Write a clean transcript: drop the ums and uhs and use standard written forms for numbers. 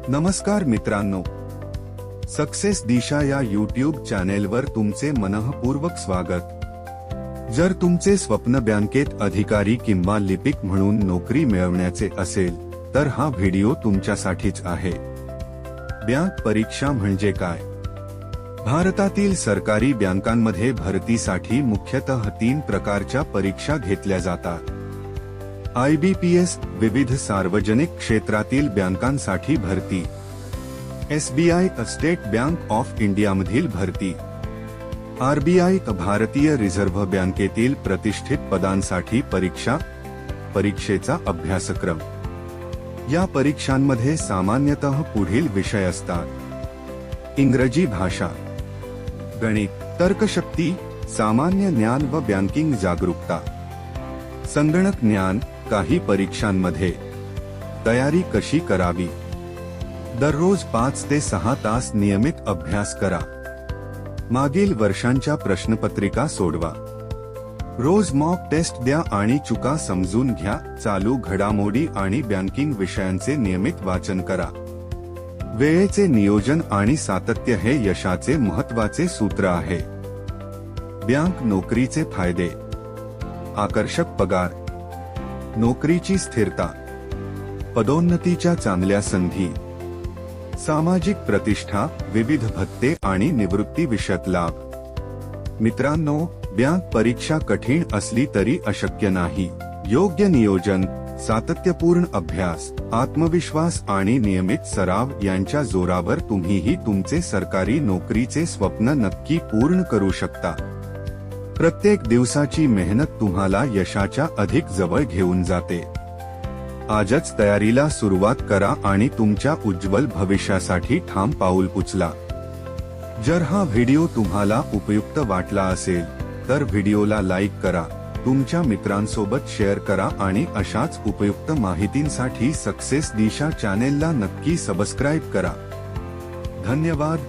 नमस्कार मित्रांनो, सक्सेस दिशा या यूट्यूब चॅनेलवर तुमचे मनःपूर्वक स्वागत। जर तुमचे स्वप्न बँकेत अधिकारी किंवा लिपिक म्हणून नोकरी मिळवण्याचे असेल तर हा व्हिडिओ तुमच्यासाठीच आहे। बँक परीक्षा म्हणजे काय? भारतातील सरकारी बँकांमध्ये भरतीसाठी मुख्यतः 3 प्रकारच्या परीक्षा घेतल्या जातात। IBPS विविध सार्वजनिक क्षेत्रातील बँकांसाठी भरती, SBI state bank of India मधील भरती, RBI भारतीय रिझर्व्ह बँकेतील प्रतिष्ठित पदांसाठी परीक्षेचा अभ्यासक्रम। या परीक्षांमध्ये सामान्यतः पुढील विषय असतात: इंग्रजी भाषा, गणित, तर्कशक्ती, सामान्य ज्ञान व बँकिंग जागरूकता, संगणक ज्ञान। काही परीक्षांमध्ये तयारी कशी करावी? दररोज 5 ते 6 तास नियमित अभ्यास करा। मागील वर्षांच्या प्रश्नपत्रिका सोडवा। रोज मॉक टेस्ट द्या आणि चुका समजून घ्या। चालू घडामोडी आणि बँकिंग विषयांचे नियमित वाचन करा। वेळेचे नियोजन आणि सातत्य हे यशाचे महत्त्वाचे सूत्र आहे। बँक नोकरीचे फायदे: आकर्षक पगार, नोकरीची स्थिरता, पदोन्नतीच्या चांगल्या संधी, सामाजिक प्रतिष्ठा, विविध भत्ते आणि निवृत्तीविषयक लाभ। मित्रांनो, बँक परीक्षा कठीण असली तरी अशक्य नाही। योग्य नियोजन, सातत्यपूर्ण अभ्यास, आत्मविश्वास आणि नियमित सराव यांच्या जोरावर तुम्हीही तुमचे सरकारी नोकरीचे स्वप्न नक्की पूर्ण करू शकता। प्रत्येक दिवसाची मेहनत तुम्हाला यशाच्या अधिक जवळ घेऊन जाते। आजच तयारीला सुरुवात करा आणि तुमच्या उज्ज्वल भविष्यासाठी ठाम पाऊल उचला। जर हा व्हिडिओ तुम्हाला उपयुक्त वाटला असेल तर व्हिडिओला लाईक करा, तुमच्या मित्रांसोबत शेअर करा आणि अशाच उपयुक्त माहितींसाठी सक्सेस दिशा चॅनेलला नक्की सबस्क्राईब करा। धन्यवाद।